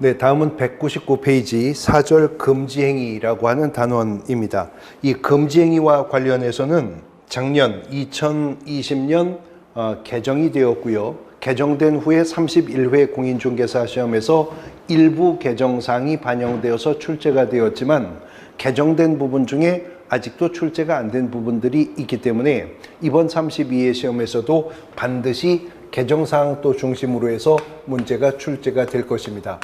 네, 다음은 199페이지 4절 금지행위라고 하는 단원입니다. 이 금지행위와 관련해서는 작년 2020년 개정이 되었고요. 개정된 후에 31회 공인중개사 시험에서 일부 개정사항이 반영되어서 출제가 되었지만 개정된 부분 중에 아직도 출제가 안 된 부분들이 있기 때문에 이번 32회 시험에서도 반드시 개정사항도 중심으로 해서 문제가 출제가 될 것입니다.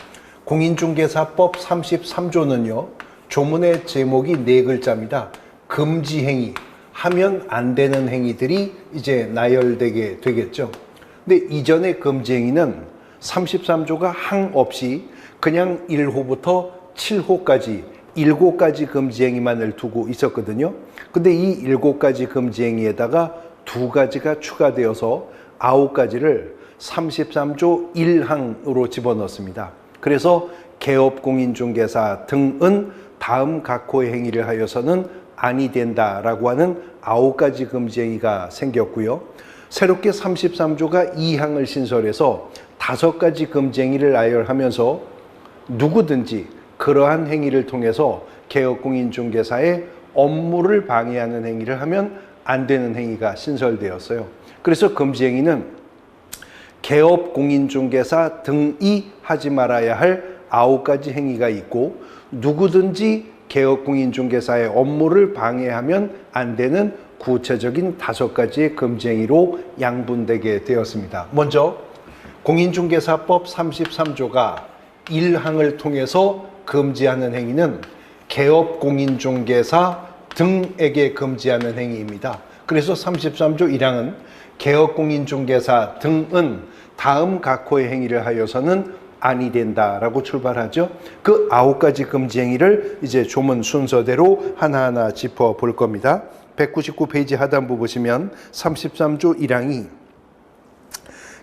공인중개사법 33조는요, 조문의 제목이 4글자입니다. 금지행위, 하면 안 되는 행위들이 이제 나열되게 되겠죠. 근데 이전의 금지행위는 33조가 항 없이 그냥 1호부터 7호까지 7가지 금지행위만을 두고 있었거든요. 근데 이 7가지 금지행위에다가 2가지가 추가되어서 9가지를 33조 1항으로 집어넣습니다. 그래서 개업공인중개사 등은 다음 각호의 행위를 하여서는 아니 된다라고 하는 9가지 금지행위가 생겼고요. 새롭게 33조가 2항을 신설해서 5가지 금지행위를 나열하면서 누구든지 그러한 행위를 통해서 개업공인중개사의 업무를 방해하는 행위를 하면 안 되는 행위가 신설되었어요. 그래서 금지행위는 개업공인중개사 등이 하지 말아야 할 9가지 행위가 있고 누구든지 개업공인중개사의 업무를 방해하면 안 되는 구체적인 5가지의 금지행위로 양분되게 되었습니다. 먼저 공인중개사법 33조가 1항을 통해서 금지하는 행위는 개업공인중개사 등에게 금지하는 행위입니다. 그래서 33조 1항은 개업공인중개사 등은 다음 각호의 행위를 하여서는 아니 된다라고 출발하죠. 그 9가지 금지 행위를 이제 조문 순서대로 하나하나 짚어볼 겁니다. 199페이지 하단부 보시면 33조 1항이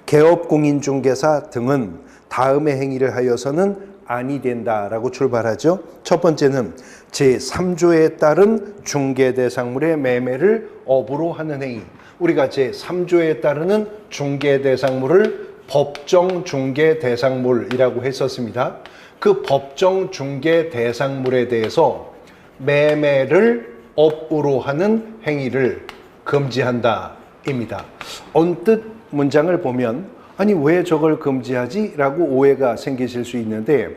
개업공인중개사 등은 다음의 행위를 하여서는 아니 된다라고 출발하죠. 첫 번째는 제3조에 따른 중개대상물의 매매를 업으로 하는 행위. 우리가 제3조에 따르는 중개대상물을 법정 중개대상물이라고 했었습니다. 그 법정 중개대상물에 대해서 매매를 업으로 하는 행위를 금지한다 입니다. 언뜻 문장을 보면 아니 왜 저걸 금지하지? 라고 오해가 생기실 수 있는데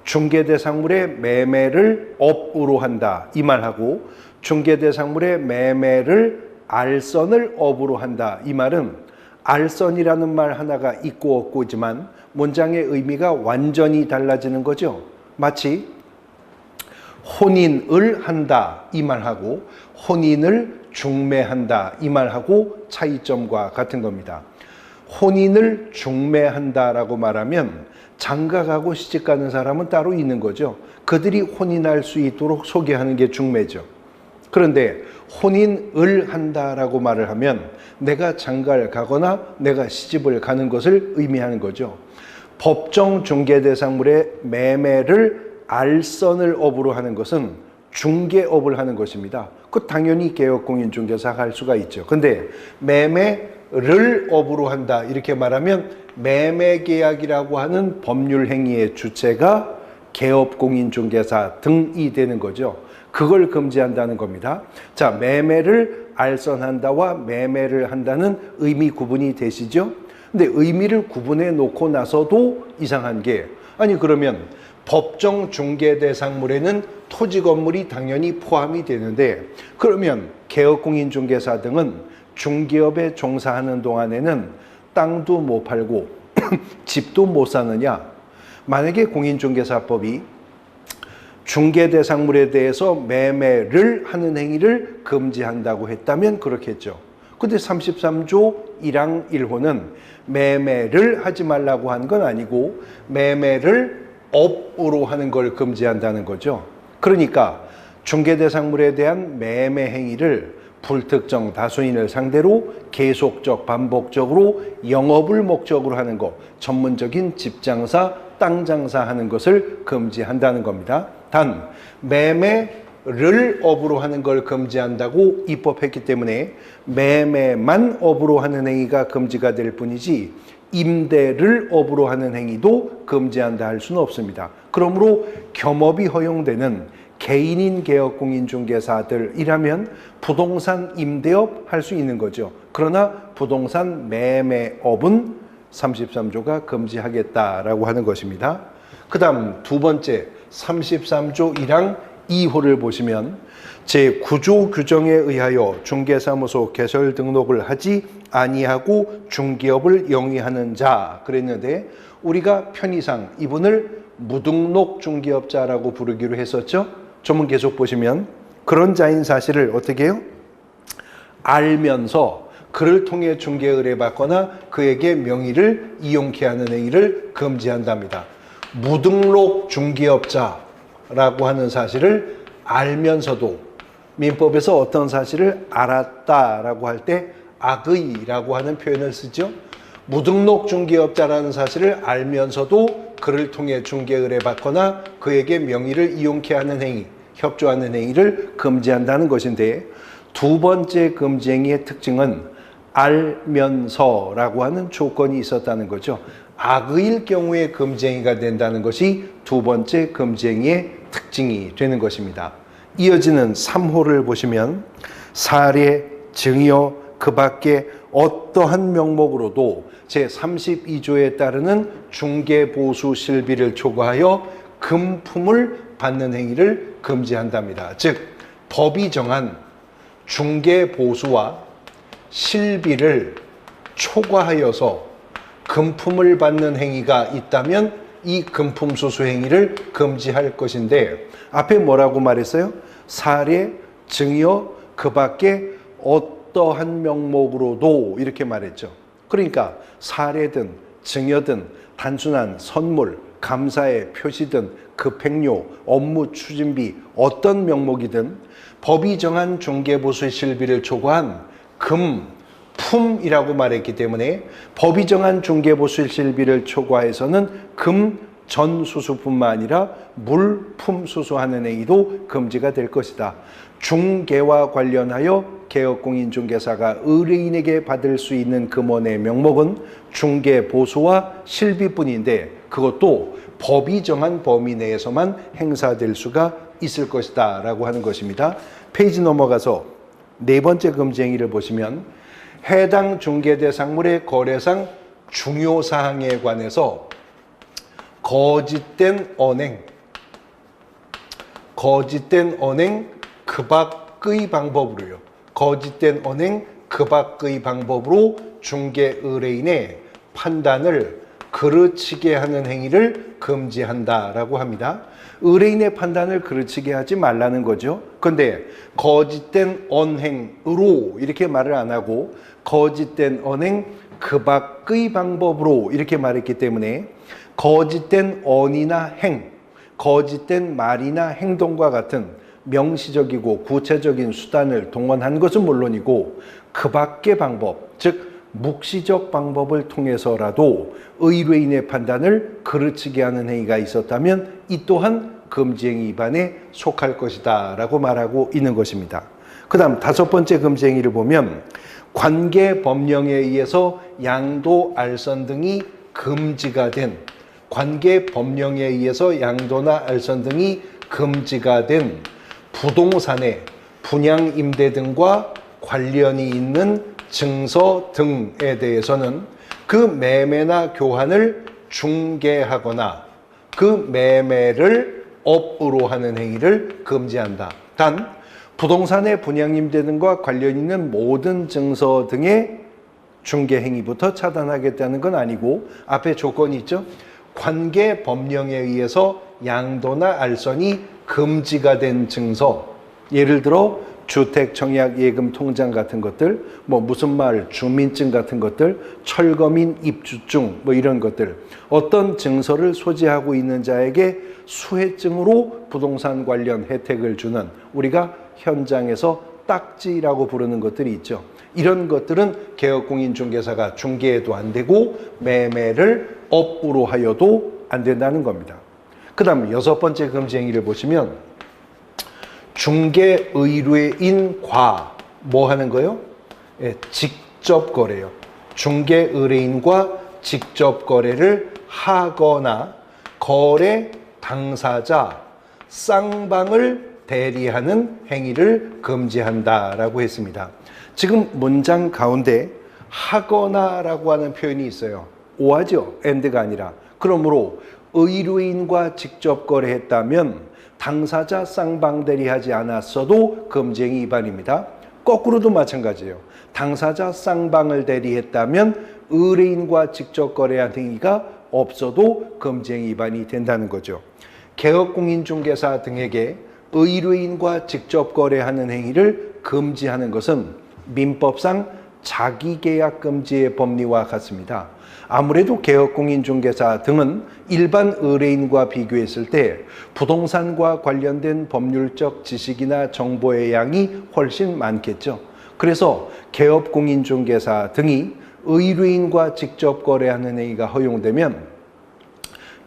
중개대상물의 매매를 업으로 한다 이 말하고 중개대상물의 매매를 알선을 업으로 한다 이 말은 알선이라는 말 하나가 있고 없고지만 문장의 의미가 완전히 달라지는 거죠. 마치 혼인을 한다 이 말하고 혼인을 중매한다 이 말하고 차이점과 같은 겁니다. 혼인을 중매한다라고 말하면 장가가고 시집가는 사람은 따로 있는 거죠. 그들이 혼인할 수 있도록 소개하는 게 중매죠. 그런데 혼인을 한다라고 말을 하면 내가 장가를 가거나 내가 시집을 가는 것을 의미하는 거죠. 법정 중개대상물의 매매를 알선을 업으로 하는 것은 중개업을 하는 것입니다. 그 당연히 개업공인중개사가 할 수가 있죠. 근데 매매를 업으로 한다 이렇게 말하면 매매계약이라고 하는 법률 행위의 주체가 개업공인중개사 등이 되는 거죠. 그걸 금지한다는 겁니다. 자, 매매를 알선한다와 매매를 한다는 의미 구분이 되시죠? 근데 의미를 구분해 놓고 나서도 이상한 게 아니 그러면 법정 중개대상물에는 토지 건물이 당연히 포함이 되는데 그러면 개업공인중개사 등은 중개업에 종사하는 동안에는 땅도 못 팔고 집도 못 사느냐? 만약에 공인중개사법이 중개대상물에 대해서 매매를 하는 행위를 금지한다고 했다면 그렇겠죠. 근데 33조 1항 1호는 매매를 하지 말라고 한 건 아니고 매매를 업으로 하는 걸 금지한다는 거죠. 그러니까 중개대상물에 대한 매매 행위를 불특정 다수인을 상대로 계속적 반복적으로 영업을 목적으로 하는 것, 전문적인 집장사, 땅장사 하는 것을 금지한다는 겁니다. 단 매매를 업으로 하는 걸 금지한다고 입법했기 때문에 매매만 업으로 하는 행위가 금지가 될 뿐이지 임대를 업으로 하는 행위도 금지한다 할 수는 없습니다. 그러므로 겸업이 허용되는 개인인 개업공인중개사들이라면 부동산 임대업 할 수 있는 거죠. 그러나 부동산 매매업은 33조가 금지하겠다라고 하는 것입니다. 그 다음 두 번째 33조 1항 2호를 보시면 제9조 규정에 의하여 중개사무소 개설 등록을 하지 아니하고 중개업을 영위하는 자 그랬는데 우리가 편의상 이분을 무등록 중개업자라고 부르기로 했었죠. 전문 계속 보시면 그런 자인 사실을 어떻게 해요? 알면서 그를 통해 중개 의뢰받거나 그에게 명의를 이용케 하는 행위를 금지한답니다. 무등록 중개업자라고 하는 사실을 알면서도 민법에서 어떤 사실을 알았다라고 할 때 악의라고 하는 표현을 쓰죠. 무등록 중개업자라는 사실을 알면서도 그를 통해 중개 의뢰받거나 그에게 명의를 이용케 하는 행위, 협조하는 행위를 금지한다는 것인데 두 번째 금지 행위의 특징은 알면서라고 하는 조건이 있었다는 거죠. 악의일 경우에 금지 행위가 된다는 것이 두 번째 금지 행위의 특징이 되는 것입니다. 이어지는 3호를 보시면 사례, 증여, 그 밖에 어떠한 명목으로도 제32조에 따르는 중개보수 실비를 초과하여 금품을 받는 행위를 금지한답니다. 즉 법이 정한 중개보수와 실비를 초과하여서 금품을 받는 행위가 있다면 이 금품 수수 행위를 금지할 것인데 앞에 뭐라고 말했어요? 사례, 증여, 그 밖에 어떠한 명목으로도 이렇게 말했죠. 그러니까 사례든 증여든 단순한 선물, 감사의 표시든 급행료, 업무 추진비 어떤 명목이든 법이 정한 중개보수 실비를 초과한 금품이라고 말했기 때문에 법이 정한 중개보수 실비를 초과해서는 금 전수수뿐만 아니라 물품 수수하는 행위도 금지가 될 것이다. 중개와 관련하여 개업공인중개사가 의뢰인에게 받을 수 있는 금원의 명목은 중개보수와 실비뿐인데 그것도 법이 정한 범위 내에서만 행사될 수가 있을 것이다 라고 하는 것입니다. 페이지 넘어가서 네 번째 금지 행위를 보시면 해당 중개대상물의 거래상 중요사항에 관해서 거짓된 언행 그 밖의 방법으로요. 거짓된 언행 그 밖의 방법으로 중개 의뢰인의 판단을 그르치게 하는 행위를 금지한다라고 합니다. 의뢰인의 판단을 그르치게 하지 말라는 거죠. 그런데 거짓된 언행으로 이렇게 말을 안 하고 거짓된 언행 그 밖의 방법으로 이렇게 말했기 때문에 거짓된 언이나 행, 거짓된 말이나 행동과 같은 명시적이고 구체적인 수단을 동원한 것은 물론이고 그 밖의 방법, 즉 묵시적 방법을 통해서라도 의뢰인의 판단을 그르치게 하는 행위가 있었다면 이 또한 금지행위 위반에 속할 것이다 라고 말하고 있는 것입니다. 그 다음 다섯 번째 금지행위를 보면 관계 법령에 의해서 양도, 알선 등이 금지가 된 관계 법령에 의해서 양도나 알선 등이 금지가 된 부동산의 분양 임대 등과 관련이 있는 증서 등에 대해서는 그 매매나 교환을 중개하거나 그 매매를 업으로 하는 행위를 금지한다. 단 부동산의 분양 임대 등과 관련 있는 모든 증서 등의 중개 행위부터 차단하겠다는 건 아니고 앞에 조건이 있죠. 관계 법령에 의해서 양도나 알선이 금지가 된 증서, 예를 들어 주택 청약 예금 통장 같은 것들, 뭐 무슨 말 주민증 같은 것들, 철거민 입주증 뭐 이런 것들, 어떤 증서를 소지하고 있는 자에게 수혜증으로 부동산 관련 혜택을 주는 우리가 현장에서 딱지라고 부르는 것들이 있죠. 이런 것들은 개업공인중개사가 중개해도 안 되고 매매를 업으로 하여도 안 된다는 겁니다. 그 다음 여섯 번째 금지 행위를 보시면 중개 의뢰인과 뭐 하는 거요? 예, 직접 거래요. 중개 의뢰인과 직접 거래를 하거나 거래 당사자 쌍방을 대리하는 행위를 금지한다라고 했습니다. 지금 문장 가운데 하거나라고 하는 표현이 있어요. 오하죠. and가 아니라. 그러므로 의뢰인과 직접 거래했다면 당사자 쌍방 대리하지 않았어도 금지행위 위반입니다. 거꾸로도 마찬가지예요. 당사자 쌍방을 대리했다면 의뢰인과 직접 거래한 행위가 없어도 금지행위 위반이 된다는 거죠. 개업공인중개사 등에게 의뢰인과 직접 거래하는 행위를 금지하는 것은 민법상 자기계약금지의 법리와 같습니다. 아무래도 개업공인중개사 등은 일반 의뢰인과 비교했을 때 부동산과 관련된 법률적 지식이나 정보의 양이 훨씬 많겠죠. 그래서 개업공인중개사 등이 의뢰인과 직접 거래하는 행위가 허용되면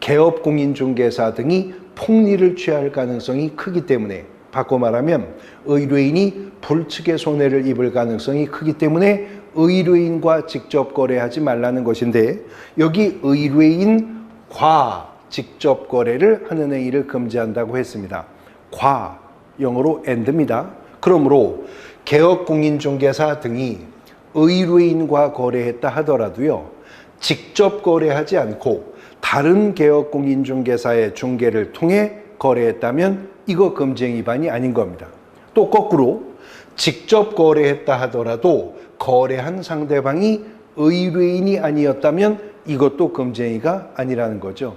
개업공인중개사 등이 폭리를 취할 가능성이 크기 때문에, 바꿔 말하면 의뢰인이 불측의 손해를 입을 가능성이 크기 때문에 의뢰인과 직접 거래하지 말라는 것인데, 여기 의뢰인과 직접 거래를 하는 행위를 금지한다고 했습니다. 과, 영어로 and입니다. 그러므로 개업공인중개사 등이 의뢰인과 거래했다 하더라도요, 직접 거래하지 않고 다른 개업공인중개사의 중개를 통해 거래했다면 이거 금지행위 위반이 아닌 겁니다. 또 거꾸로 직접 거래했다 하더라도 거래한 상대방이 의뢰인이 아니었다면 이것도 금지행위가 아니라는 거죠.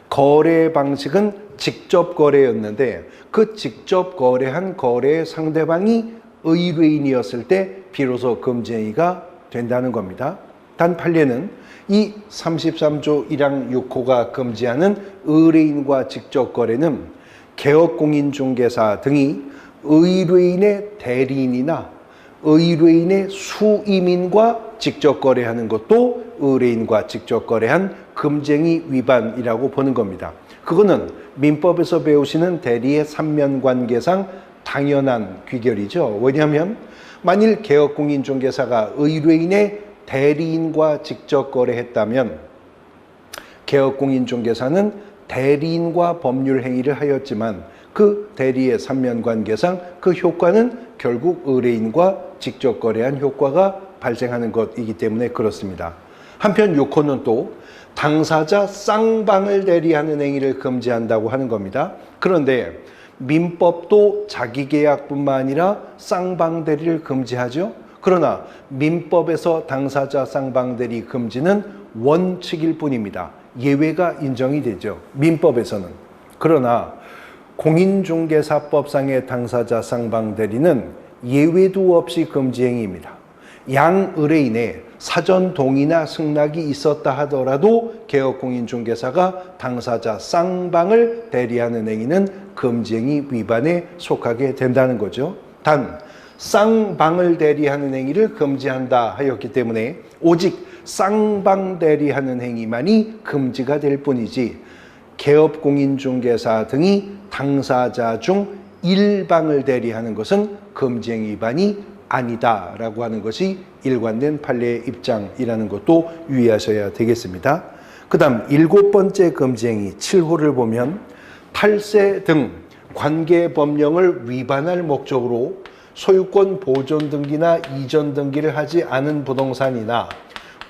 거래 방식은 직접 거래였는데 그 직접 거래한 거래의 상대방이 의뢰인이었을 때 비로소 금지행위가 된다는 겁니다. 단 판례는 이 33조 1항 6호가 금지하는 의뢰인과 직접 거래는 개업공인중개사 등이 의뢰인의 대리인이나 의뢰인의 수임인과 직접 거래하는 것도 의뢰인과 직접 거래한 금지행위 위반이라고 보는 겁니다. 그거는 민법에서 배우시는 대리의 삼면관계상 당연한 귀결이죠. 왜냐하면 만일 개업공인중개사가 의뢰인의 대리인과 직접 거래했다면 개업공인중개사는 대리인과 법률 행위를 하였지만 그 대리의 삼면관계상 그 효과는 결국 의뢰인과 직접 거래한 효과가 발생하는 것이기 때문에 그렇습니다. 한편 6호는 또 당사자 쌍방을 대리하는 행위를 금지한다고 하는 겁니다. 그런데 민법도 자기계약뿐만 아니라 쌍방 대리를 금지하죠. 그러나 민법에서 당사자 쌍방 대리 금지는 원칙일 뿐입니다. 예외가 인정이 되죠. 민법에서는. 그러나 공인중개사법상의 당사자 쌍방 대리는 예외도 없이 금지 행위입니다. 양 의뢰인의 사전 동의나 승낙이 있었다 하더라도 개업공인중개사가 당사자 쌍방을 대리하는 행위는 금지행위 위반에 속하게 된다는 거죠. 단 쌍방을 대리하는 행위를 금지한다 하였기 때문에 오직 쌍방 대리하는 행위만이 금지가 될 뿐이지 개업공인중개사 등이 당사자 중 일방을 대리하는 것은 금지행위 위반이 아니다라고 하는 것이 일관된 판례의 입장이라는 것도 유의하셔야 되겠습니다. 그 다음 7번째 금지행위 7호를 보면 탈세 등 관계법령을 위반할 목적으로 소유권 보존 등기나 이전 등기를 하지 않은 부동산이나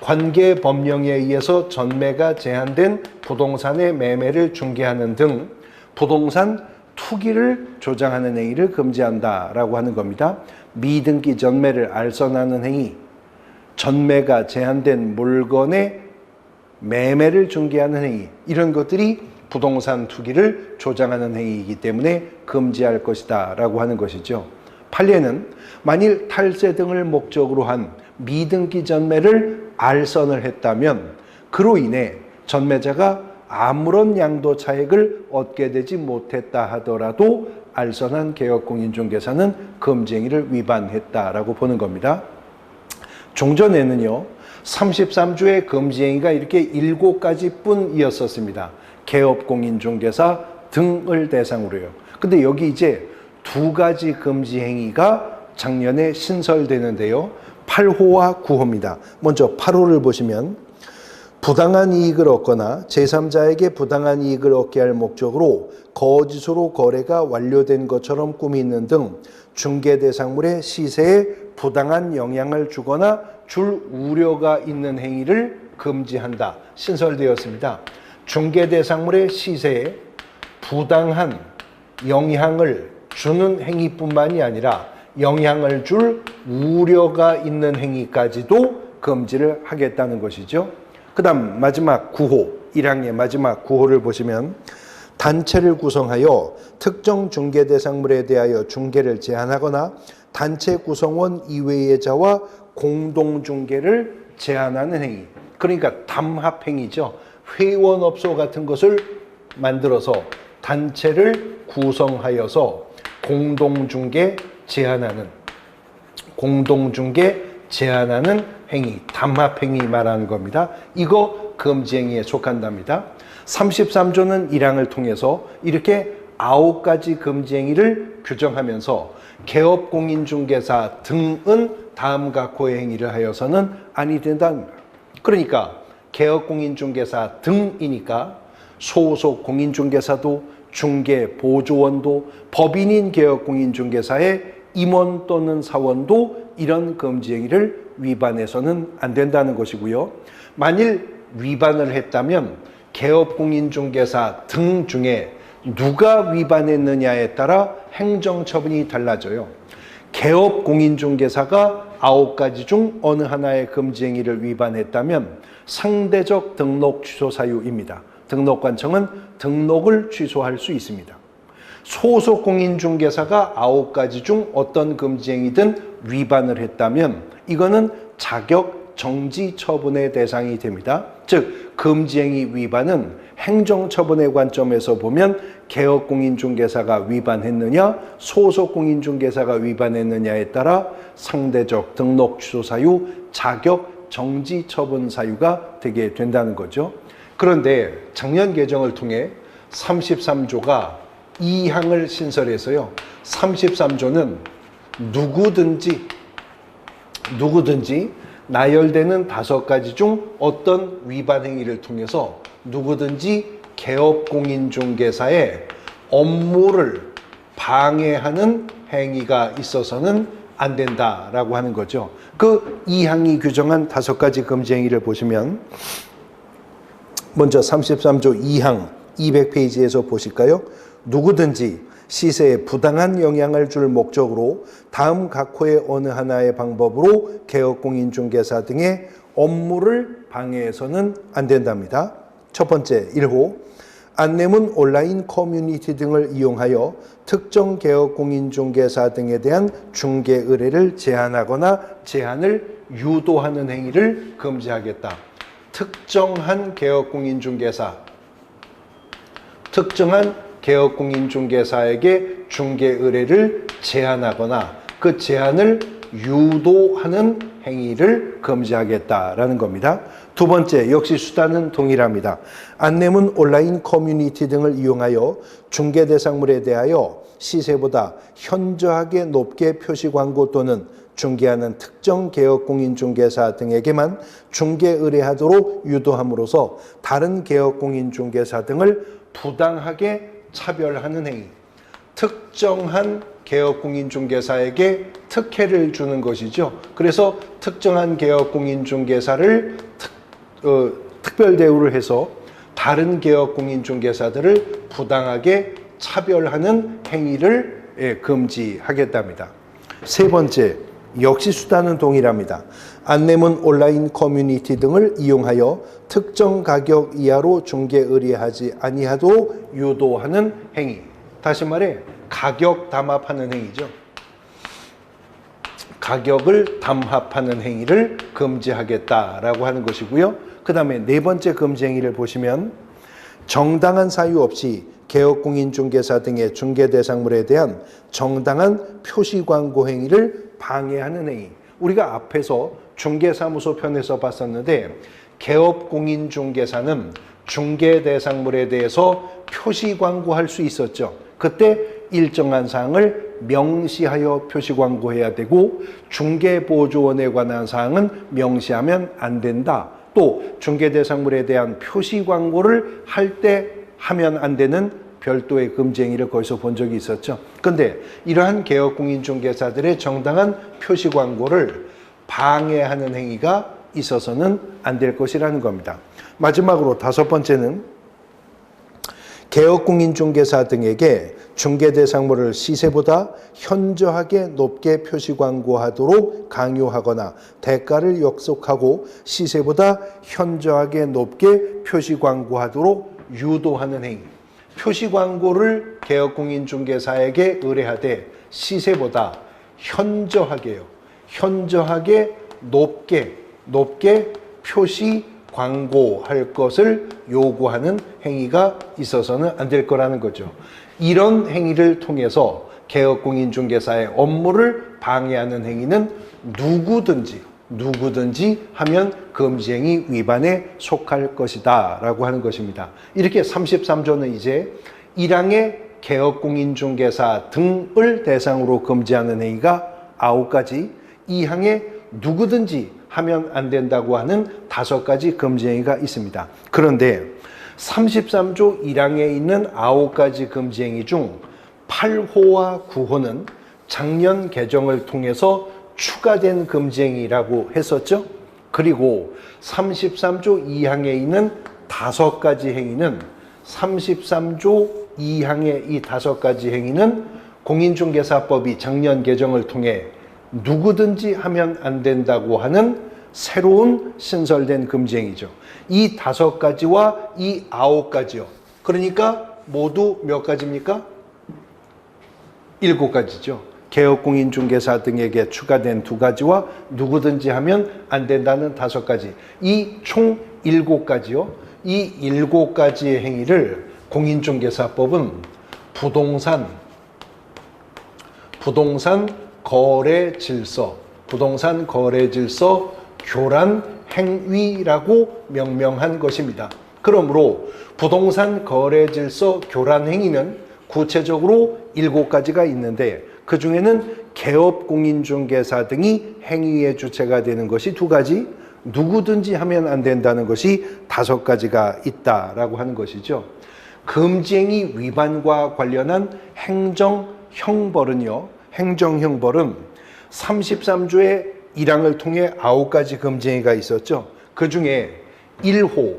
관계법령에 의해서 전매가 제한된 부동산의 매매를 중개하는 등 부동산 투기를 조장하는 행위를 금지한다라고 하는 겁니다. 미등기 전매를 알선하는 행위, 전매가 제한된 물건의 매매를 중개하는 행위, 이런 것들이 부동산 투기를 조장하는 행위이기 때문에 금지할 것이다 라고 하는 것이죠. 판례는 만일 탈세 등을 목적으로 한 미등기 전매를 알선을 했다면 그로 인해 전매자가 아무런 양도 차익을 얻게 되지 못했다 하더라도 알선한 개업공인중개사는 금지행위를 위반했다라고 보는 겁니다. 종전에는요 33조의 금지행위가 이렇게 7가지 뿐이었었습니다. 개업공인중개사 등을 대상으로요. 근데 여기 이제 2가지 금지행위가 작년에 신설되는데요. 8호와 9호입니다. 먼저 8호를 보시면 부당한 이익을 얻거나 제3자에게 부당한 이익을 얻게 할 목적으로 거짓으로 거래가 완료된 것처럼 꾸미는 등 중개대상물의 시세에 부당한 영향을 주거나 줄 우려가 있는 행위를 금지한다. 신설되었습니다. 중개대상물의 시세에 부당한 영향을 주는 행위뿐만이 아니라 영향을 줄 우려가 있는 행위까지도 금지를 하겠다는 것이죠. 그 다음 마지막 9호, 1항의 마지막 9호를 보시면 단체를 구성하여 특정 중개대상물에 대하여 중개를 제한하거나 단체 구성원 이외의 자와 공동중개를 제한하는 행위. 그러니까 담합행위죠. 회원업소 같은 것을 만들어서 단체를 구성하여서 공동중개 제한하는 행위, 담합행위 말하는 겁니다. 이거 금지행위에 속한답니다. 33조는 1항을 통해서 이렇게 9가지 금지행위를 규정하면서 개업공인중개사 등은 다음 각호의 행위를 하여서는 아니 된답니다. 그러니까 개업공인중개사 등이니까 소속 공인중개사도 중개보조원도 법인인 개업공인중개사의 임원 또는 사원도 이런 금지행위를 위반해서는 안 된다는 것이고요. 만일 위반을 했다면 개업공인중개사 등 중에 누가 위반했느냐에 따라 행정처분이 달라져요. 개업공인중개사가 9가지 중 어느 하나의 금지행위를 위반했다면 상대적 등록 취소 사유입니다. 등록관청은 등록을 취소할 수 있습니다. 소속 공인중개사가 9가지 중 어떤 금지행위든 위반을 했다면 이거는 자격 정지 처분의 대상이 됩니다. 즉 금지행위 위반은 행정처분의 관점에서 보면 개업공인중개사가 위반했느냐 소속 공인중개사가 위반했느냐에 따라 상대적 등록 취소 사유, 자격 정지 처분 사유가 되게 된다는 거죠. 그런데 작년 개정을 통해 33조가 2항을 신설해서요. 33조는 누구든지 나열되는 5가지 중 어떤 위반 행위를 통해서 누구든지 개업공인중개사의 업무를 방해하는 행위가 있어서는 안 된다라고 하는 거죠. 그 2항이 규정한 5가지 금지 행위를 보시면 먼저 33조 2항 200페이지에서 보실까요? 누구든지 시세에 부당한 영향을 줄 목적으로 다음 각호의 어느 하나의 방법으로 개업공인중개사 등의 업무를 방해해서는 안 된답니다. 첫 번째 1호 안내문 온라인 커뮤니티 등을 이용하여 특정 개업공인중개사 등에 대한 중개 의뢰를 제한하거나 제한을 유도하는 행위를 금지하겠다. 특정한 개업공인중개사에게 중개 의뢰를 제한하거나 그 제한을 유도하는 행위를 금지하겠다라는 겁니다. 두 번째, 역시 수단은 동일합니다. 안내문 온라인 커뮤니티 등을 이용하여 중개 대상물에 대하여 시세보다 현저하게 높게 표시 광고 또는 중개하는 특정 개업공인중개사 등에게만 중개 의뢰하도록 유도함으로써 다른 개업공인중개사 등을 부당하게 차별하는 행위. 특정한 개업공인중개사에게 특혜를 주는 것이죠. 그래서 특정한 개업공인중개사를 특별 대우를 해서 다른 개업공인중개사들을 부당하게 차별하는 행위를 금지하겠답니다. 세 번째, 역시 수단은 동일합니다. 안내문 온라인 커뮤니티 등을 이용하여 특정 가격 이하로 중개 의뢰하지 아니하도록 유도하는 행위. 다시 말해 가격 담합하는 행위죠. 가격을 담합하는 행위를 금지하겠다라고 하는 것이고요. 그 다음에 네 번째 금지 행위를 보시면 정당한 사유 없이 개업공인중개사 등의 중개대상물에 대한 정당한 표시 광고 행위를 방해하는 행위. 우리가 앞에서 중개사무소 편에서 봤었는데 개업공인중개사는 중개대상물에 대해서 표시 광고할 수 있었죠. 그때 일정한 사항을 명시하여 표시 광고해야 되고 중개보조원에 관한 사항은 명시하면 안 된다. 또 또 중개대상물에 대한 표시 광고를 할 때 하면 안 되는 별도의 금지 행위를 거기서 본 적이 있었죠. 그런데 이러한 개업공인중개사들의 정당한 표시 광고를 방해하는 행위가 있어서는 안 될 것이라는 겁니다. 마지막으로 5번째는 개업공인중개사 등에게 중개대상물을 시세보다 현저하게 높게 표시 광고하도록 강요하거나 대가를 약속하고 시세보다 현저하게 높게 표시 광고하도록 유도하는 행위. 표시 광고를 개업공인중개사에게 의뢰하되 시세보다 현저하게요. 현저하게 높게 표시 광고할 것을 요구하는 행위가 있어서는 안 될 거라는 거죠. 이런 행위를 통해서 개업공인중개사의 업무를 방해하는 행위는 누구든지 하면 금지행위 위반에 속할 것이다 라고 하는 것입니다. 이렇게 33조는 이제 1항의 개업공인중개사 등을 대상으로 금지하는 행위가 9가지, 2항에 누구든지 하면 안 된다고 하는 5가지 금지행위가 있습니다. 그런데 33조 1항에 있는 9가지 금지행위 중 8호와 9호는 작년 개정을 통해서 추가된 금지행위라고 했었죠. 그리고 33조 2항에 있는 5가지 행위는 33조 2항의 이 5가지 행위는 공인중개사법이 작년 개정을 통해 누구든지 하면 안 된다고 하는 새로운 신설된 금지행위죠. 이 5가지와 이 9가지요. 그러니까 모두 몇 가지입니까? 7가지죠. 개업공인중개사 등에게 추가된 2가지와 누구든지 하면 안 된다는 5가지. 이 총 7가지요. 이 7가지의 행위를 공인중개사법은 부동산 거래 질서 교란 행위라고 명명한 것입니다. 그러므로 부동산 거래 질서 교란 행위는 구체적으로 7가지가 있는데 그 중에는 개업공인중개사 등이 행위의 주체가 되는 것이 2가지, 누구든지 하면 안 된다는 것이 5가지가 있다라고 하는 것이죠. 금지행위 위반과 관련한 행정형벌은 33조의 1항을 통해 9가지 금지행위가 있었죠. 그 중에 1호,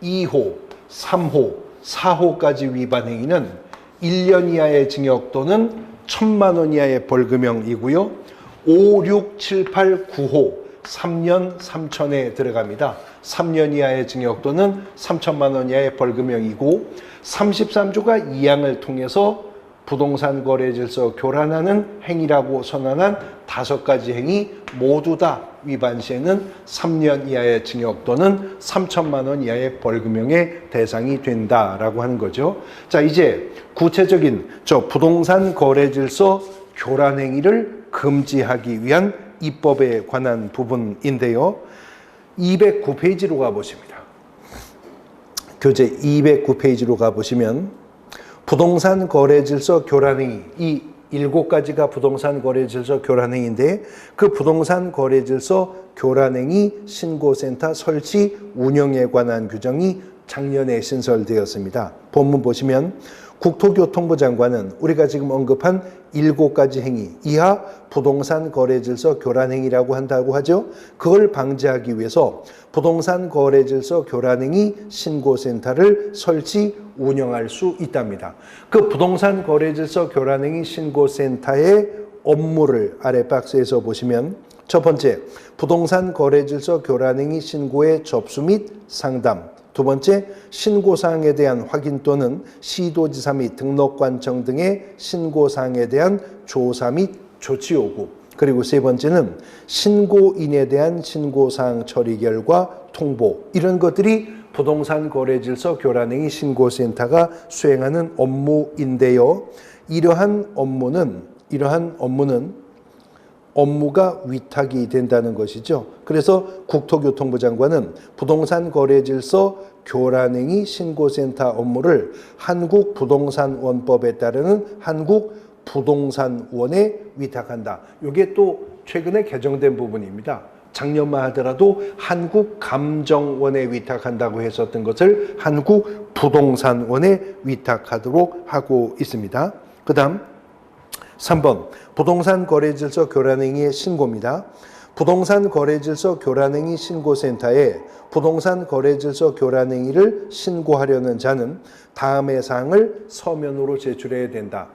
2호, 3호, 4호까지 위반 행위는 1년 이하의 징역 또는 1,000만 원 이하의 벌금형이고요. 5, 6, 7, 8, 9호 3년 3천에 들어갑니다. 3년 이하의 징역 또는 3천만 원 이하의 벌금형이고 33조가 2항을 통해서 부동산 거래 질서 교란하는 행위라고 선언한 5가지 행위 모두 다 위반 시에는 3년 이하의 징역 또는 3천만 원 이하의 벌금형의 대상이 된다라고 하는 거죠. 자, 이제 구체적인 부동산 거래 질서 교란 행위를 금지하기 위한 입법에 관한 부분인데요. 209페이지로 가보십니다. 교재 209페이지로 가보시면 부동산 거래 질서 교란 행위, 이 7가지가 부동산 거래 질서 교란 행위인데 그 부동산 거래 질서 교란 행위 신고센터 설치 운영에 관한 규정이 작년에 신설되었습니다. 본문 보시면 국토교통부 장관은 우리가 지금 언급한 7가지 행위 이하 부동산 거래 질서 교란 행위라고 한다고 하죠. 그걸 방지하기 위해서 부동산 거래 질서 교란 행위 신고센터를 설치 운영할 수 있답니다. 그 부동산 거래 질서 교란 행위 신고센터의 업무를 아래 박스에서 보시면 첫 번째, 부동산 거래 질서 교란 행위 신고의 접수 및 상담. 두 번째, 신고사항에 대한 확인 또는 시도지사 및 등록관청 등의 신고사항에 대한 조사 및 조치 요구. 그리고 세 번째는 신고인에 대한 신고사항 처리 결과 통보. 이런 것들이 부동산 거래 질서 교란 행위 신고센터가 수행하는 업무인데요. 이러한 업무는 업무가 위탁이 된다는 것이죠. 그래서 국토교통부 장관은 부동산 거래 질서 교란 행위 신고센터 업무를 한국부동산원법에 따르는 한국부동산원에 위탁한다. 이게 또 최근에 개정된 부분입니다. 작년만 하더라도 한국감정원에 위탁한다고 했었던 것을 한국부동산원에 위탁하도록 하고 있습니다. 그 다음 3번 부동산 거래질서 교란행위의 신고입니다. 부동산 거래질서 교란행위 신고센터에 부동산 거래질서 교란행위를 신고하려는 자는 다음의 사항을 서면으로 제출해야 된다.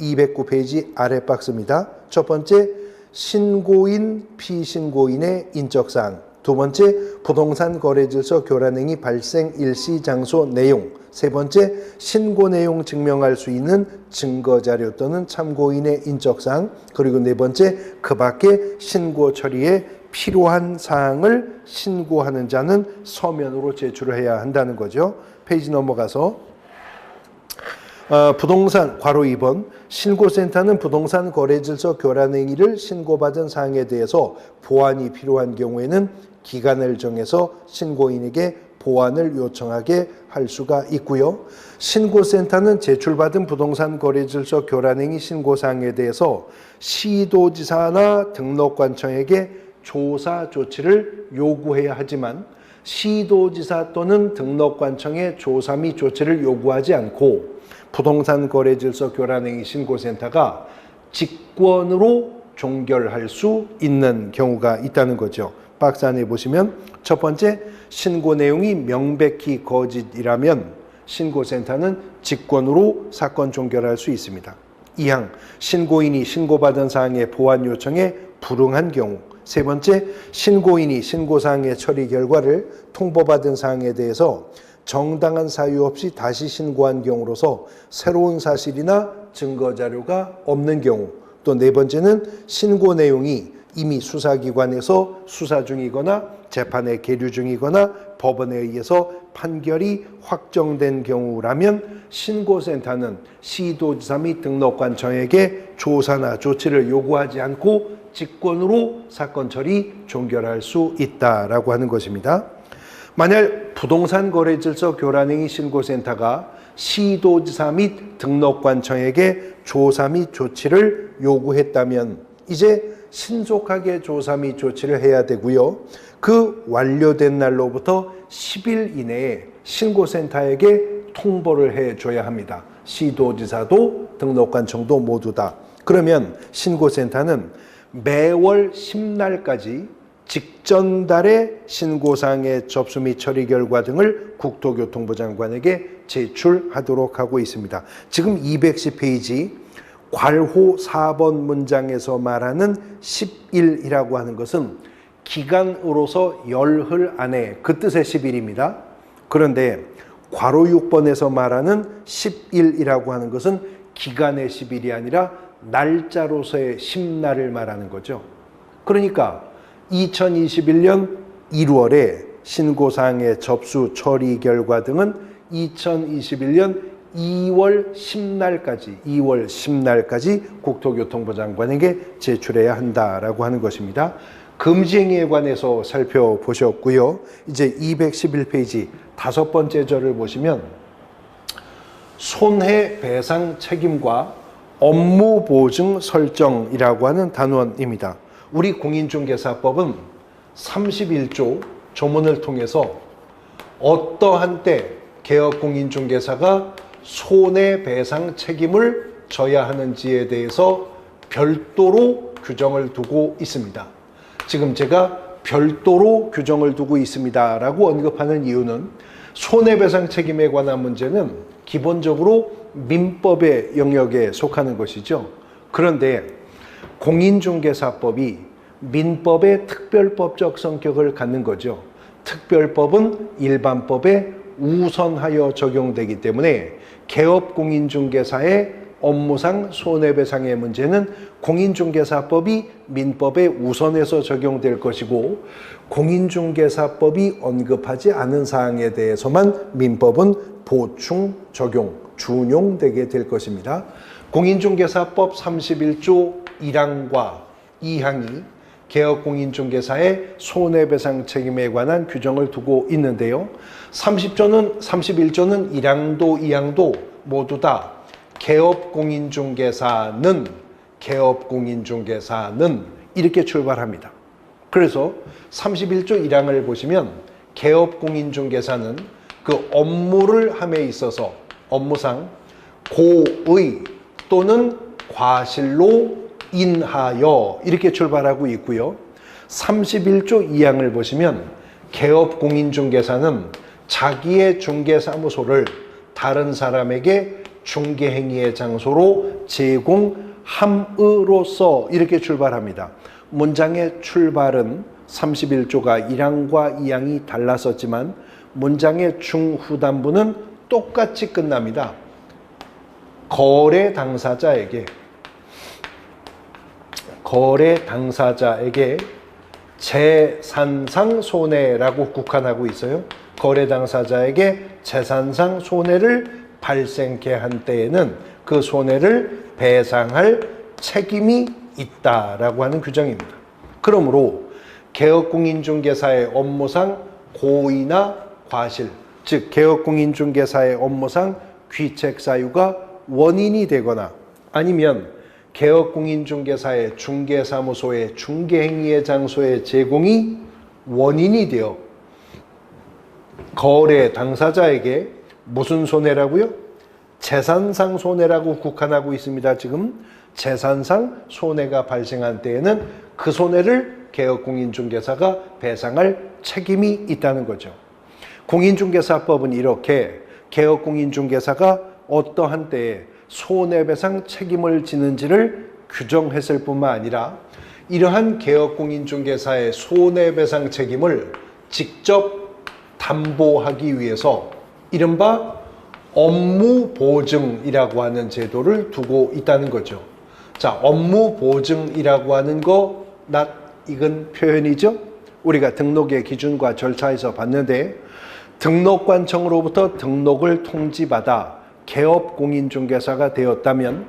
209페이지 아래 박스입니다. 첫 번째, 신고인, 피신고인의 인적사항. 두 번째, 부동산 거래질서 교란행위 발생 일시 장소 내용. 세 번째, 신고 내용 증명할 수 있는 증거자료 또는 참고인의 인적사항. 그리고 네 번째, 그 밖에 신고 처리에 필요한 사항을 신고하는 자는 서면으로 제출해야 한다는 거죠. 페이지 넘어가서 부동산 괄호 2번 신고센터는 부동산 거래질서 교란행위를 신고받은 사항에 대해서 보완이 필요한 경우에는 기간을 정해서 신고인에게 보완을 요청하게 할 수가 있고요. 신고센터는 제출받은 부동산 거래질서 교란행위 신고사항에 대해서 시도지사나 등록관청에게 조사 조치를 요구해야 하지만 시도지사 또는 등록관청에 조사 및 조치를 요구하지 않고 부동산 거래질서 교란행위 신고센터가 직권으로 종결할 수 있는 경우가 있다는 거죠. 박스 안에 보시면 첫 번째, 신고 내용이 명백히 거짓이라면 신고센터는 직권으로 사건 종결할 수 있습니다. 2항, 신고인이 신고받은 사항의 보완 요청에 불응한 경우. 세 번째, 신고인이 신고사항의 처리 결과를 통보받은 사항에 대해서 정당한 사유 없이 다시 신고한 경우로서 새로운 사실이나 증거자료가 없는 경우. 또 네 번째는 신고 내용이 이미 수사기관에서 수사 중이거나 재판에 계류 중이거나 법원에 의해서 판결이 확정된 경우라면 신고센터는 시도지사 및 등록관청에게 조사나 조치를 요구하지 않고 직권으로 사건 처리 종결할 수 있다라고 하는 것입니다. 만약 부동산 거래질서 교란행위 신고센터가 시도지사 및 등록관청에게 조사 및 조치를 요구했다면 이제 신속하게 조사 및 조치를 해야 되고요. 그 완료된 날로부터 10일 이내에 신고센터에게 통보를 해줘야 합니다. 시도지사도 등록관청도 모두 다. 그러면 신고센터는 매월 10날까지 직전달의 신고사항의 접수 및 처리 결과 등을 국토교통부 장관에게 제출하도록 하고 있습니다. 지금 210페이지 괄호 4번 문장에서 말하는 10일이라고 하는 것은 기간으로서 열흘 안에 그 뜻의 10일입니다. 그런데 괄호 6번에서 말하는 10일이라고 하는 것은 기간의 10일이 아니라 날짜로서의 10날을 말하는 거죠. 그러니까 2021년 1월에 신고사항의 접수 처리 결과 등은 2021년 2월 10날까지 국토교통부 장관에게 제출해야 한다라고 하는 것입니다. 금지행위에 관해서 살펴보셨고요. 이제 211페이지 5번째 절을 보시면 손해배상 책임과 업무 보증 설정이라고 하는 단원입니다. 우리 공인중개사법은 31조 조문을 통해서 어떠한 때 개업공인중개사가 손해배상 책임을 져야 하는지에 대해서 별도로 규정을 두고 있습니다. 지금 제가 별도로 규정을 두고 있습니다 라고 언급하는 이유는 손해배상 책임에 관한 문제는 기본적으로 민법의 영역에 속하는 것이죠. 그런데 공인중개사법이 민법의 특별법적 성격을 갖는 거죠. 특별법은 일반법에 우선하여 적용되기 때문에 개업공인중개사의 업무상 손해배상의 문제는 공인중개사법이 민법에 우선해서 적용될 것이고 공인중개사법이 언급하지 않은 사항에 대해서만 민법은 보충 적용, 준용되게 될 것입니다. 공인중개사법 31조 1항과 2항이 개업공인중개사의 손해배상 책임에 관한 규정을 두고 있는데요. 31조는 1항도 2항도 모두 다 개업공인중개사는 이렇게 출발합니다. 그래서 31조 1항을 보시면 개업공인중개사는 그 업무를 함에 있어서 업무상 고의 또는 과실로 인하여 이렇게 출발하고 있고요. 31조 2항을 보시면 개업공인중개사는 자기의 중개사무소를 다른 사람에게 중개행위의 장소로 제공함으로써 이렇게 출발합니다. 문장의 출발은 31조가 1항과 2항이 달랐었지만 문장의 중후단부는 똑같이 끝납니다. 거래 당사자에게 재산상 손해라고 국한하고 있어요. 거래 당사자에게 재산상 손해를 발생케 한 때에는 그 손해를 배상할 책임이 있다라고 하는 규정입니다. 그러므로 개업공인중개사의 업무상 고의나 과실, 즉 개업공인중개사의 업무상 귀책 사유가 원인이 되거나 아니면 개업공인중개사의 중개사무소의 중개행위의 장소의 제공이 원인이 되어 거래 당사자에게 무슨 손해라고요? 재산상 손해라고 국한하고 있습니다. 지금 재산상 손해가 발생한 때에는 그 손해를 개업공인중개사가 배상할 책임이 있다는 거죠. 공인중개사법은 이렇게 개업공인중개사가 어떠한 때에 손해배상 책임을 지는지를 규정했을 뿐만 아니라 이러한 개업공인중개사의 손해배상 책임을 직접 담보하기 위해서 이른바 업무보증이라고 하는 제도를 두고 있다는 거죠. 자, 업무보증이라고 하는 거 낯익은 표현이죠. 우리가 등록의 기준과 절차에서 봤는데 등록관청으로부터 등록을 통지받아 개업공인중개사가 되었다면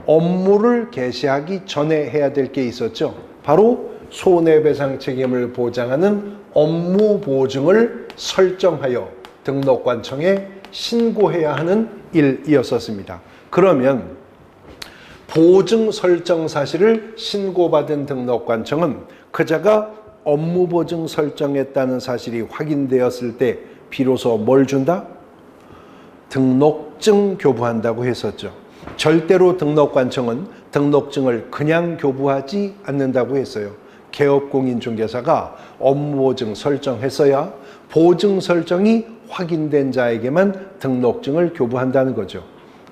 업무를 개시하기 전에 해야 될 게 있었죠. 바로 손해배상 책임을 보장하는 업무보증을 설정하여 등록관청에 신고해야 하는 일이었었습니다. 그러면 보증 설정 사실을 신고받은 등록관청은 그자가 업무보증 설정했다는 사실이 확인되었을 때 비로소 뭘 준다? 등록증 교부한다고 했었죠. 절대로 등록관청은 등록증을 그냥 교부하지 않는다고 했어요. 개업공인중개사가 업무보증 설정했어야 보증 설정이 확인된 자에게만 등록증을 교부한다는 거죠.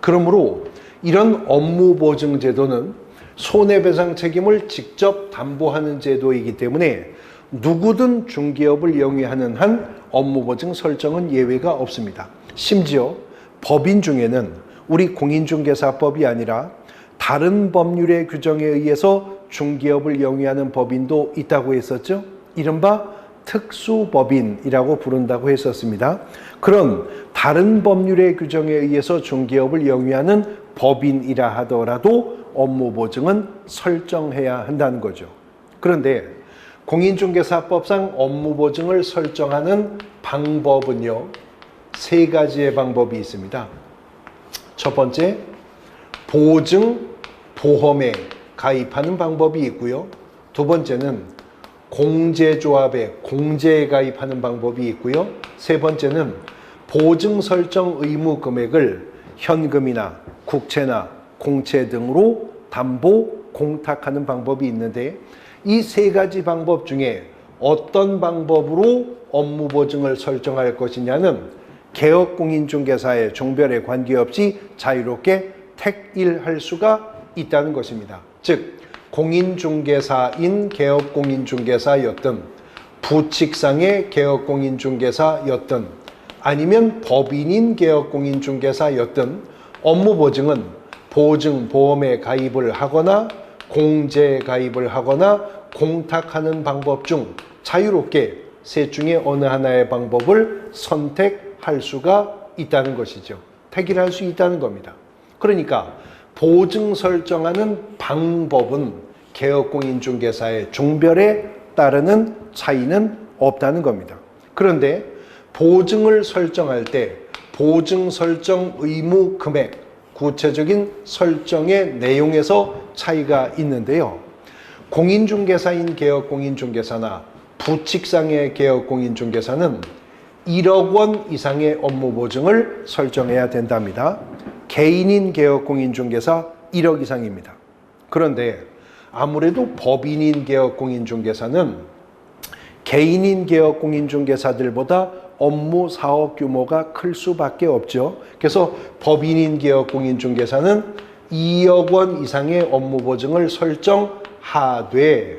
그러므로 이런 업무보증 제도는 손해배상 책임을 직접 담보하는 제도이기 때문에 누구든 중개업을 영위하는 한 업무보증 설정은 예외가 없습니다. 심지어 법인 중에는 우리 공인중개사법이 아니라 다른 법률의 규정에 의해서 중개업을 영위하는 법인도 있다고 했었죠. 이른바 특수법인이라고 부른다고 했었습니다. 그런 다른 법률의 규정에 의해서 중개업을 영위하는 법인이라 하더라도 업무보증은 설정해야 한다는 거죠. 그런데 공인중개사법상 업무보증을 설정하는 방법은요, 세 가지의 방법이 있습니다. 첫 번째, 보증보험에 가입하는 방법이 있고요. 두 번째는 공제조합에 공제에 가입하는 방법이 있고요. 세 번째는 보증 설정 의무 금액을 현금이나 국채나 공채 등으로 담보 공탁하는 방법이 있는데 이 세 가지 방법 중에 어떤 방법으로 업무보증을 설정할 것이냐는 개업공인중개사의 종별에 관계없이 자유롭게 택일할 수가 있다는 것입니다. 즉 공인중개사인 개업공인중개사였든 부칙상의 개업공인중개사였든 아니면 법인인 개업공인중개사였든 업무보증은 보증보험에 가입을 하거나 공제에 가입을 하거나 공탁하는 방법 중 자유롭게 셋 중에 어느 하나의 방법을 선택할 수가 있다는 것이죠. 택일할 수 있다는 겁니다. 그러니까 보증 설정하는 방법은 개업공인중개사의 종별에 따르는 차이는 없다는 겁니다. 그런데 보증을 설정할 때 보증 설정 의무 금액, 구체적인 설정의 내용에서 차이가 있는데요. 공인중개사인 개업공인중개사나 부칙상의 개업공인중개사는 1억 원 이상의 업무 보증을 설정해야 된답니다. 개인인 개업공인중개사 1억 이상입니다. 그런데 아무래도 법인인 개업공인중개사는 개인인 개업공인중개사들보다 업무 사업 규모가 클 수밖에 없죠. 그래서 법인인 개업공인중개사는 2억 원 이상의 업무 보증을 설정하되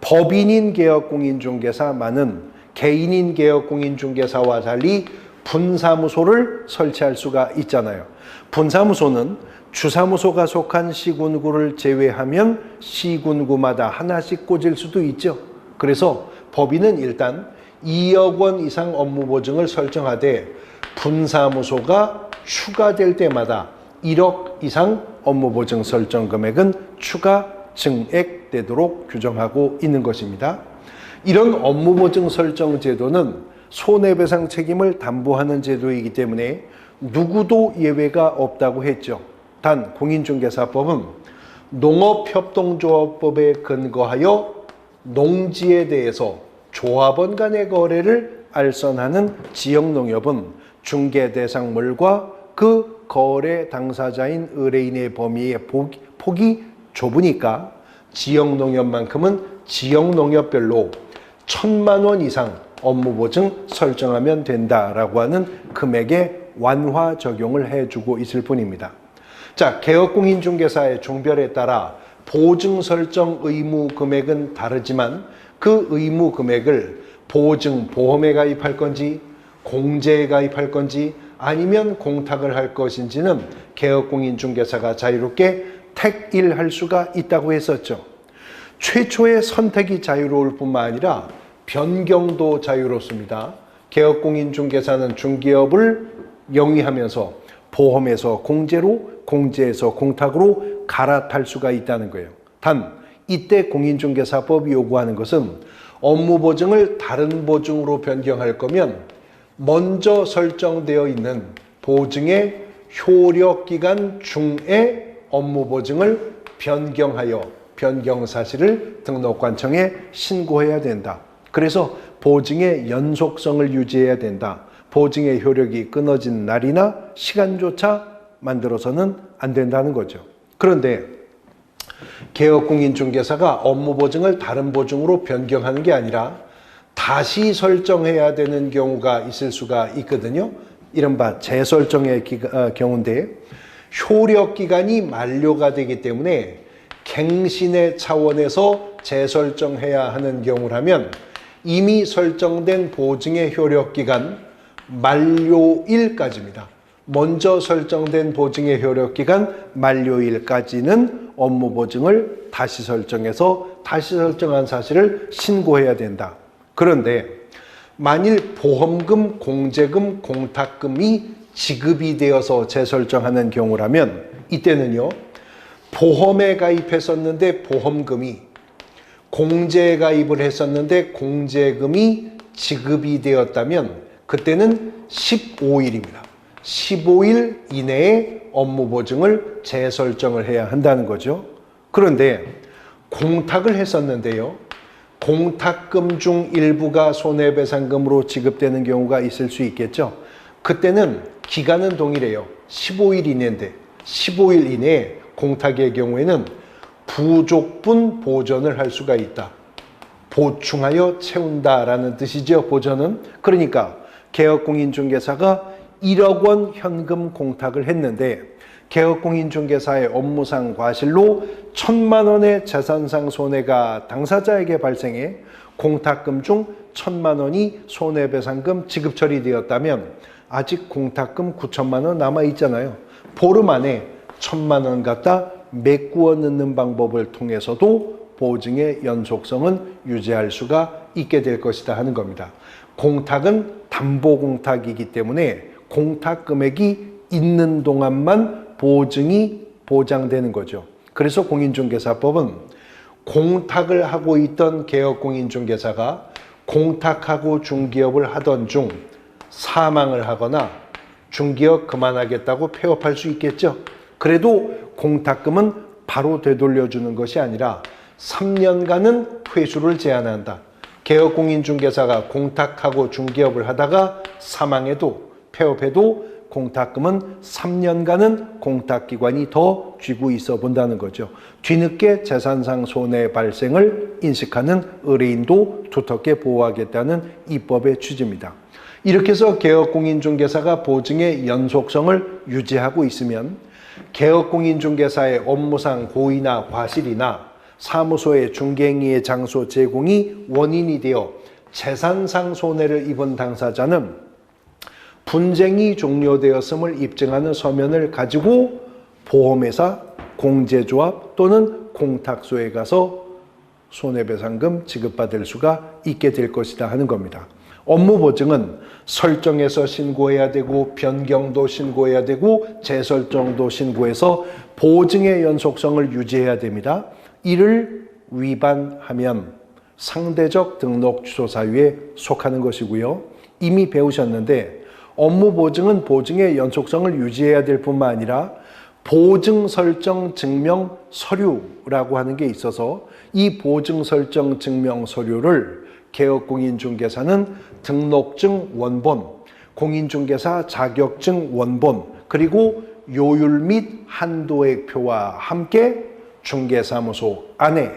법인인 개업공인중개사만은 개인인 개업공인중개사와 달리 분사무소를 설치할 수가 있잖아요. 분사무소는 주사무소가 속한 시군구를 제외하면 시군구마다 하나씩 꽂을 수도 있죠. 그래서 법인은 일단 2억 원 이상 업무 보증을 설정하되 분사무소가 추가될 때마다 1억 이상 업무 보증 설정 금액은 추가 증액되도록 규정하고 있는 것입니다. 이런 업무 보증 설정 제도는 손해배상 책임을 담보하는 제도이기 때문에 누구도 예외가 없다고 했죠. 단 공인중개사법은 농업협동조합법에 근거하여 농지에 대해서 조합원 간의 거래를 알선하는 지역농협은 중개대상물과 그 거래 당사자인 의뢰인의 범위의 폭이 좁으니까 지역농협만큼은 지역농협별로 1,000만 원 이상 업무보증 설정하면 된다라고 하는 금액의 완화 적용을 해주고 있을 뿐입니다. 자, 개업공인중개사의 종별에 따라 보증 설정 의무 금액은 다르지만 그 의무 금액을 보증 보험에 가입할 건지 공제에 가입할 건지 아니면 공탁을 할 것인지는 개업공인중개사가 자유롭게 택일할 수가 있다고 했었죠. 최초의 선택이 자유로울 뿐만 아니라 변경도 자유롭습니다. 개업공인중개사는 중개업을 영위하면서 보험에서 공제로, 공제에서 공탁으로 갈아탈 수가 있다는 거예요. 단 이때 공인중개사법이 요구하는 것은 업무 보증을 다른 보증으로 변경할 거면 먼저 설정되어 있는 보증의 효력기간 중에 업무 보증을 변경하여 변경 사실을 등록관청에 신고해야 된다. 그래서 보증의 연속성을 유지해야 된다. 보증의 효력이 끊어진 날이나 시간조차 만들어서는 안 된다는 거죠. 그런데 개업공인중개사가 업무 보증을 다른 보증으로 변경하는 게 아니라 다시 설정해야 되는 경우가 있을 수가 있거든요. 이른바 재설정의 경우인데 효력기간이 만료가 되기 때문에 갱신의 차원에서 재설정해야 하는 경우라면 이미 설정된 보증의 효력기간 만료일까지입니다. 먼저 설정된 보증의 효력기간 만료일까지는 업무 보증을 다시 설정해서 다시 설정한 사실을 신고해야 된다. 그런데 만일 보험금, 공제금, 공탁금이 지급이 되어서 재설정하는 경우라면 이때는요. 보험에 가입했었는데 보험금이 공제에 가입을 했었는데 공제금이 지급이 되었다면 그때는 15일입니다. 15일 이내에 업무 보증을 재설정을 해야 한다는 거죠. 그런데 공탁을 했었는데요. 공탁금 중 일부가 손해배상금으로 지급되는 경우가 있을 수 있겠죠. 그때는 기간은 동일해요. 15일 이내인데 15일 이내에 공탁의 경우에는 부족분 보전을 할 수가 있다. 보충하여 채운다라는 뜻이죠. 보전은. 그러니까 개업공인중개사가 1억 원 현금 공탁을 했는데 개업공인중개사의 업무상 과실로 1,000만 원의 재산상 손해가 당사자에게 발생해 공탁금 중 1,000만 원이 손해배상금 지급 처리되었다면 아직 공탁금 9천만 원 남아 있잖아요. 보름 안에 1,000만 원 갖다 메꾸어 넣는 방법을 통해서도 보증의 연속성은 유지할 수가 있게 될 것이다 하는 겁니다. 공탁은 담보공탁이기 때문에 공탁 금액이 있는 동안만 보증이 보장되는 거죠. 그래서 공인중개사법은 공탁을 하고 있던 개업공인중개사가 공탁하고 중개업을 하던 중 사망을 하거나 중개업 그만하겠다고 폐업할 수 있겠죠. 그래도 공탁금은 바로 되돌려주는 것이 아니라 3년간은 회수를 제한한다. 개업공인중개사가 공탁하고 중개업을 하다가 사망해도 폐업해도 공탁금은 3년간은 공탁기관이 더 쥐고 있어 본다는 거죠. 뒤늦게 재산상 손해 발생을 인식하는 의뢰인도 두텁게 보호하겠다는 입법의 취지입니다. 이렇게 해서 개업공인중개사가 보증의 연속성을 유지하고 있으면 개업공인중개사의 업무상 고의나 과실이나 사무소의 중개행위의 장소 제공이 원인이 되어 재산상 손해를 입은 당사자는 분쟁이 종료되었음을 입증하는 서면을 가지고 보험회사, 공제조합 또는 공탁소에 가서 손해배상금 지급받을 수가 있게 될 것이다 하는 겁니다. 업무보증은 설정해서 신고해야 되고 변경도 신고해야 되고 재설정도 신고해서 보증의 연속성을 유지해야 됩니다. 이를 위반하면 상대적 등록 취소 사유에 속하는 것이고요. 이미 배우셨는데 업무보증은 보증의 연속성을 유지해야 될 뿐만 아니라 보증 설정 증명 서류라고 하는 게 있어서 이 보증 설정 증명 서류를 개업공인중개사는 등록증 원본, 공인중개사 자격증 원본, 그리고 요율 및 한도액표와 함께 중개사무소 안에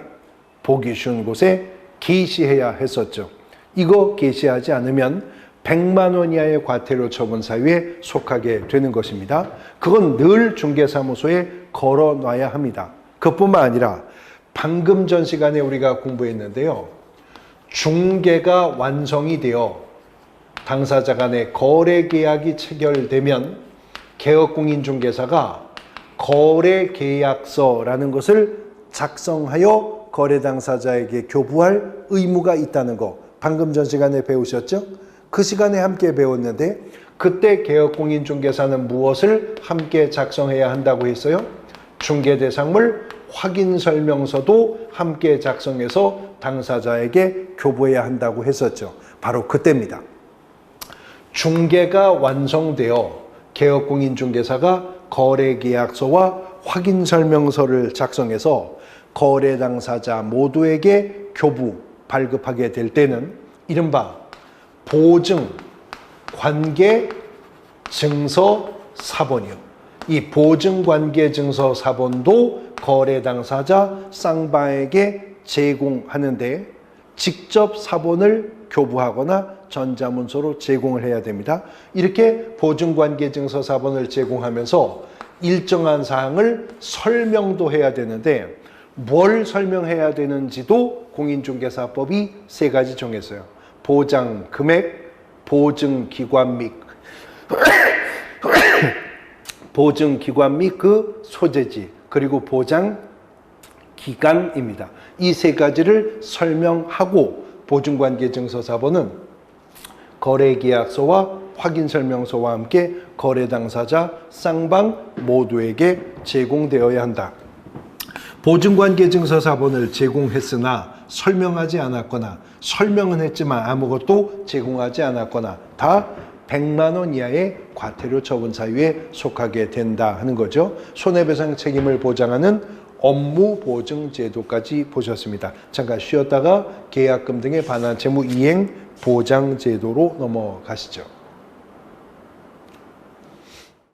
보기 쉬운 곳에 게시해야 했었죠. 이거 게시하지 않으면 100만 원 이하의 과태료 처분 사유에 속하게 되는 것입니다. 그건 늘 중개사무소에 걸어놔야 합니다. 그뿐만 아니라 방금 전 시간에 우리가 공부했는데요. 중개가 완성이 되어 당사자 간의 거래 계약이 체결되면 개업공인중개사가 거래계약서라는 것을 작성하여 거래 당사자에게 교부할 의무가 있다는 거 방금 전 시간에 배우셨죠? 그 시간에 함께 배웠는데 그때 개업공인중개사는 무엇을 함께 작성해야 한다고 했어요? 중개대상물 확인설명서도 함께 작성해서 당사자에게 교부해야 한다고 했었죠. 바로 그때입니다. 중개가 완성되어 개업공인중개사가 거래계약서와 확인설명서를 작성해서 거래 당사자 모두에게 교부, 발급하게 될 때는 이른바 보증, 관계, 증서, 사본이요. 이 보증, 관계, 증서, 사본도 거래 당사자 쌍방에게 제공하는데 직접 사본을 교부하거나 전자문서로 제공을 해야 됩니다. 이렇게 보증관계증서 사본을 제공하면서 일정한 사항을 설명도 해야 되는데 뭘 설명해야 되는지도 공인중개사법이 3가지 정했어요. 보장 금액, 보증기관 및 보증기관 및 그 소재지, 그리고 보장 기간입니다. 이 3가지를 설명하고 보증관계증서 사본은 거래계약서와 확인설명서와 함께 거래 당사자 쌍방 모두에게 제공되어야 한다. 보증관계증서 사본을 제공했으나 설명하지 않았거나 설명은 했지만 아무것도 제공하지 않았거나 다 100만 원 이하의 과태료 처분 사유에 속하게 된다 하는 거죠. 손해배상 책임을 보장하는 업무보증제도까지 보셨습니다. 잠깐 쉬었다가 계약금 등에 반환 채무 이행 보장제도로 넘어가시죠.